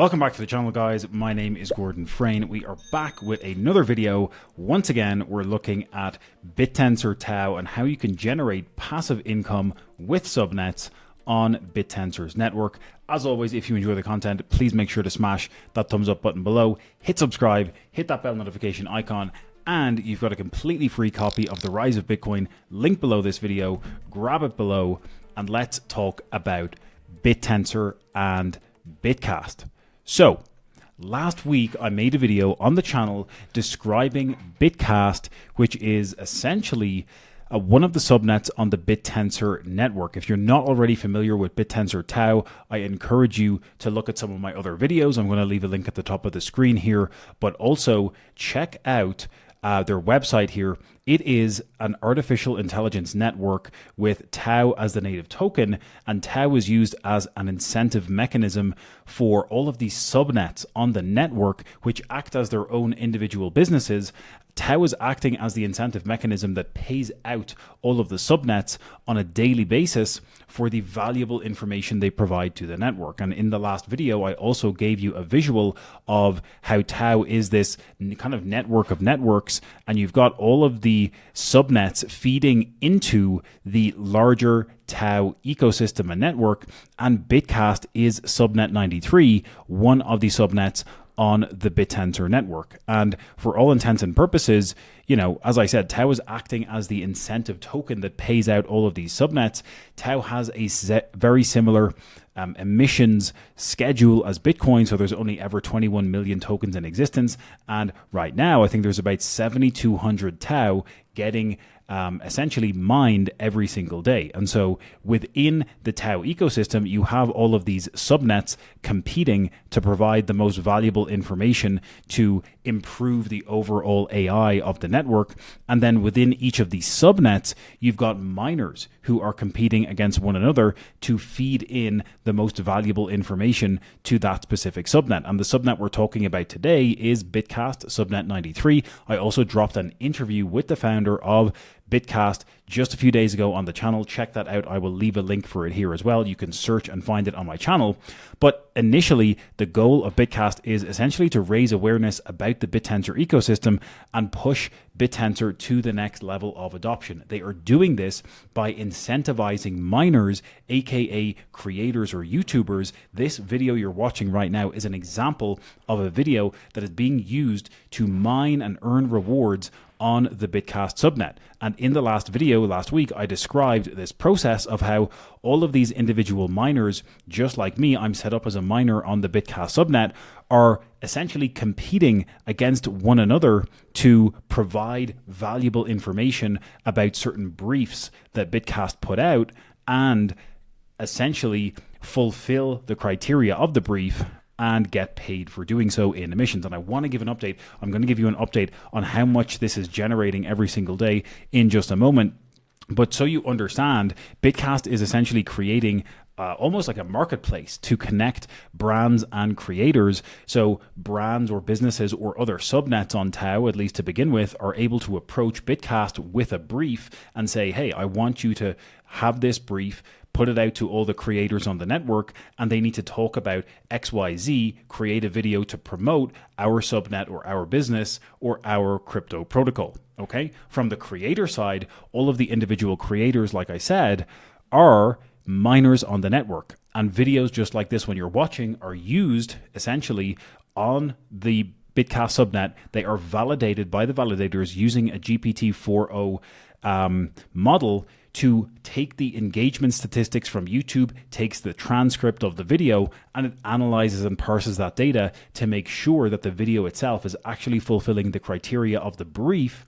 Welcome back to the channel, guys. My name is Gordon Frayne. We are back with another video. Once again, we're looking at Bittensor TAO and how you can generate passive income with subnets on Bittensor's network. As always, if you enjoy the content, please make sure to smash that thumbs up button below, hit subscribe, hit that bell notification icon, and you've got a completely free copy of The Rise of Bitcoin, link below this video. Grab it below and let's talk about Bittensor and Bitcast. So, last week I made a video on the channel describing Bitcast, which is essentially one of the subnets on the Bittensor network. If you're not already familiar with Bittensor TAO, I encourage you to look at some of my other videos. I'm going to leave a link at the top of the screen here, but also check out their website here. It is an artificial intelligence network with TAO as the native token, and TAO is used as an incentive mechanism for all of these subnets on the network, which act as their own individual businesses. TAO is acting as the incentive mechanism that pays out all of the subnets on a daily basis for the valuable information they provide to the network. And in the last video, I also gave you a visual of how TAO is this kind of network of networks, and you've got all of the subnets feeding into the larger TAO ecosystem and network, and Bitcast is subnet 93, one of the subnets on the Bittensor network. And for all intents and purposes, you know, as I said, TAO is acting as the incentive token that pays out all of these subnets. TAO has a very similar emissions schedule as Bitcoin, so there's only ever 21 million tokens in existence, and right now I think there's about 7,200 TAO getting essentially mined every single day. And so within the TAO ecosystem, you have all of these subnets competing to provide the most valuable information to improve the overall AI of the network. And then within each of these subnets, you've got miners who are competing against one another to feed in the most valuable information to that specific subnet. And the subnet we're talking about today is Bitcast, subnet 93. I also dropped an interview with the founder of Bitcast just a few days ago on the channel. Check that out. I will leave a link for it here as well. You can search and find it on my channel. But initially, the goal of Bitcast is essentially to raise awareness about the Bittensor ecosystem and push Bittensor to the next level of adoption. They are doing this by incentivizing miners, aka creators or YouTubers. This video you're watching right now is an example of a video that is being used to mine and earn rewards on the Bitcast subnet. And in the last video last week, I described this process of how all of these individual miners, just like me, I'm set up as a miner on the Bitcast subnet, are essentially competing against one another to provide valuable information about certain briefs that Bitcast put out and essentially fulfill the criteria of the brief and get paid for doing so in emissions. And I want to give an update. I'm going to give you an update on how much this is generating every single day in just a moment. But so you understand, Bitcast is essentially creating almost like a marketplace to connect brands and creators. So brands or businesses or other subnets on TAO, at least to begin with, are able to approach Bitcast with a brief and say, hey, I want you to have this brief, put it out to all the creators on the network, and they need to talk about XYZ, create a video to promote our subnet or our business or our crypto protocol. Okay? From the creator side, all of the individual creators, like I said, are miners on the network. And videos just like this one you're watching are used essentially on the Bitcast subnet. They are validated by the validators using a GPT-4o model to take the engagement statistics from YouTube, takes the transcript of the video, and it analyzes and parses that data to make sure that the video itself is actually fulfilling the criteria of the brief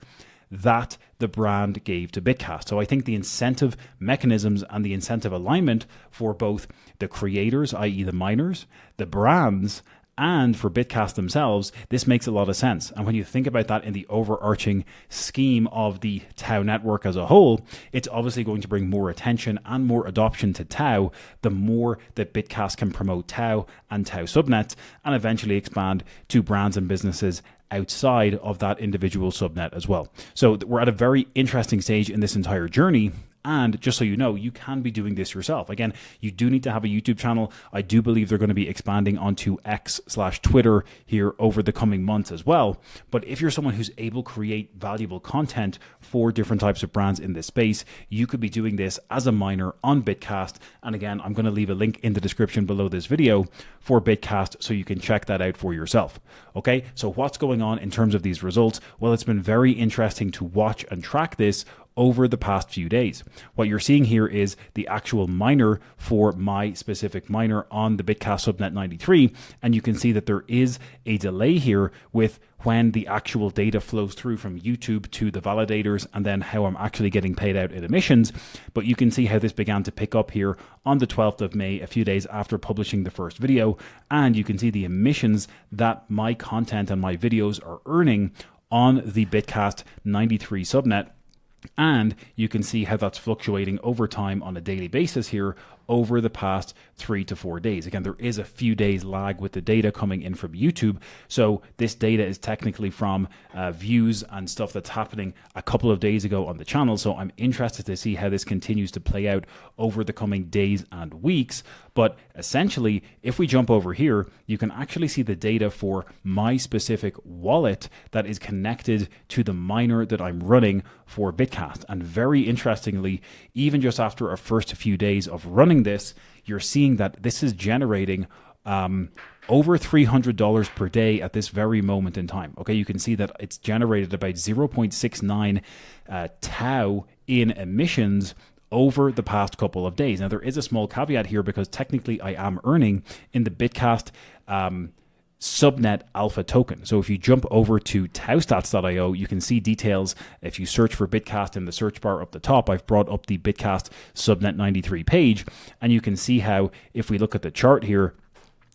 that the brand gave to Bitcast. So I think the incentive mechanisms and the incentive alignment for both the creators, i.e. the miners, the brands, and for Bitcast themselves, this makes a lot of sense. And when you think about that in the overarching scheme of the TAO network as a whole, it's obviously going to bring more attention and more adoption to TAO, the more that Bitcast can promote TAO and TAO subnets and eventually expand to brands and businesses outside of that individual subnet as well. So we're at a very interesting stage in this entire journey. And just so you know, you can be doing this yourself. Again, you do need to have a YouTube channel. I do believe they're going to be expanding onto X/Twitter here over the coming months as well. But if you're someone who's able to create valuable content for different types of brands in this space, you could be doing this as a miner on Bitcast. And again, I'm going to leave a link in the description below this video for Bitcast so you can check that out for yourself. Okay, so what's going on in terms of these results? Well, it's been very interesting to watch and track this over the past few days. What you're seeing here is the actual miner for my specific miner on the Bitcast Subnet 93, and you can see that there is a delay here with when the actual data flows through from YouTube to the validators and then how I'm actually getting paid out in emissions. But you can see how this began to pick up here on the 12th of May, a few days after publishing the first video, and you can see the emissions that my content and my videos are earning on the Bitcast 93 subnet. And you can see how that's fluctuating over time on a daily basis here over the past 3 to 4 days. Again, there is a few days lag with the data coming in from YouTube. So this data is technically from views and stuff that's happening a couple of days ago on the channel. So I'm interested to see how this continues to play out over the coming days and weeks. But essentially, if we jump over here, you can actually see the data for my specific wallet that is connected to the miner that I'm running for Bitcast. And very interestingly, even just after a first few days of running this, you're seeing that this is generating over $300 per day at this very moment in time. Okay, you can see that it's generated about 0.69 TAO in emissions over the past couple of days. Now, there is a small caveat here because technically I am earning in the Bitcast Subnet alpha token. So if you jump over to taostats.io, you can see details. If you search for Bitcast in the search bar up the top, I've brought up the Bitcast Subnet 93 page, and you can see how if we look at the chart here,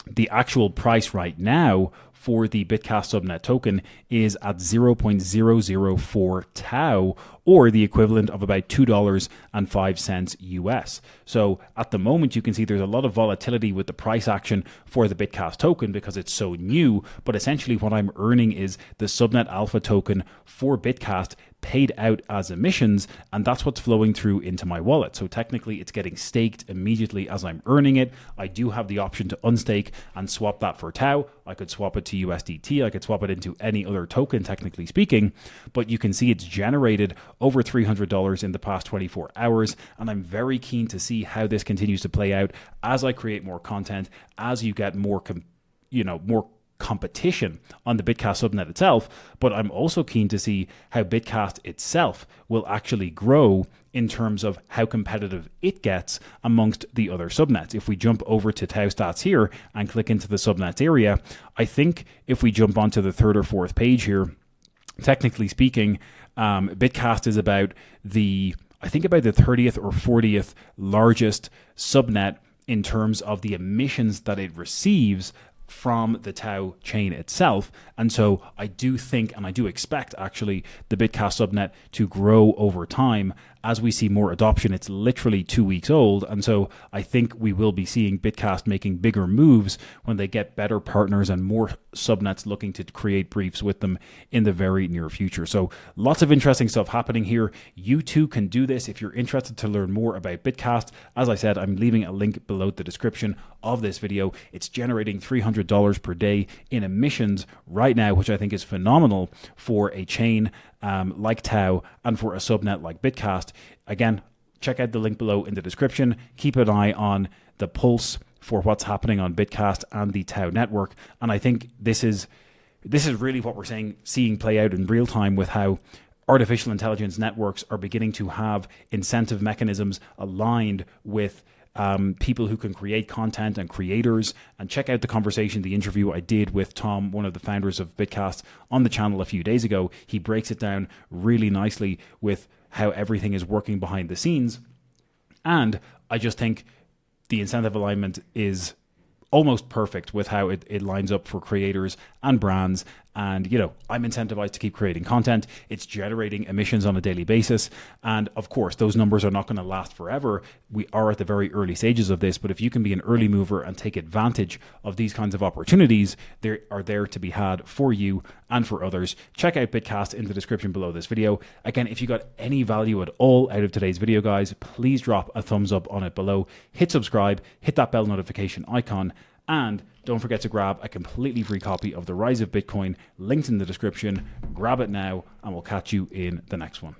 the actual price right now for the Bitcast Subnet token is at 0.004 TAO, or the equivalent of about $2.05 US. So at the moment, you can see there's a lot of volatility with the price action for the Bitcast token because it's so new. But essentially what I'm earning is the Subnet Alpha token for Bitcast paid out as emissions, and that's what's flowing through into my wallet. So technically it's getting staked immediately as I'm earning it. I do have the option to unstake and swap that for TAO. I could swap it to USDT. I could swap it into any other token, technically speaking, but you can see it's generated over $300 in the past 24 hours. And I'm very keen to see how this continues to play out as I create more content, as you get more, more competition on the Bitcast subnet itself. But I'm also keen to see how Bitcast itself will actually grow in terms of how competitive it gets amongst the other subnets. If we jump over to TAO stats here and click into the subnets area, I think if we jump onto the third or fourth page here, technically speaking, Bitcast is about the 30th or 40th largest subnet in terms of the emissions that it receives from the TAO chain itself. And so I do think, and I do expect actually, the Bitcast subnet to grow over time as we see more adoption. It's literally 2 weeks old. And so I think we will be seeing Bitcast making bigger moves when they get better partners and more subnets looking to create briefs with them in the very near future. So lots of interesting stuff happening here. You too can do this if you're interested to learn more about Bitcast. As I said, I'm leaving a link below the description of this video. It's generating $300 per day in emissions right now, which I think is phenomenal for a chain like TAO and for a subnet like Bitcast. Again, check out the link below in the description. Keep an eye on the pulse for what's happening on Bitcast and the TAO network. And I think this is really what we're seeing play out in real time with how artificial intelligence networks are beginning to have incentive mechanisms aligned with people who can create content and creators. And check out the conversation, the interview I did with Tom, one of the founders of Bitcast, on the channel a few days ago. He breaks it down really nicely with how everything is working behind the scenes. And I just think the incentive alignment is almost perfect with how it lines up for creators and brands And, I'm incentivized to keep creating content. It's generating emissions on a daily basis. And of course, those numbers are not going to last forever. We are at the very early stages of this, but if you can be an early mover and take advantage of these kinds of opportunities, they are there to be had for you and for others. Check out Bitcast in the description below this video. Again, if you got any value at all out of today's video, guys, please drop a thumbs up on it below. Hit subscribe, hit that bell notification icon, and don't forget to grab a completely free copy of The Rise of Bitcoin, linked in the description. Grab it now, and we'll catch you in the next one.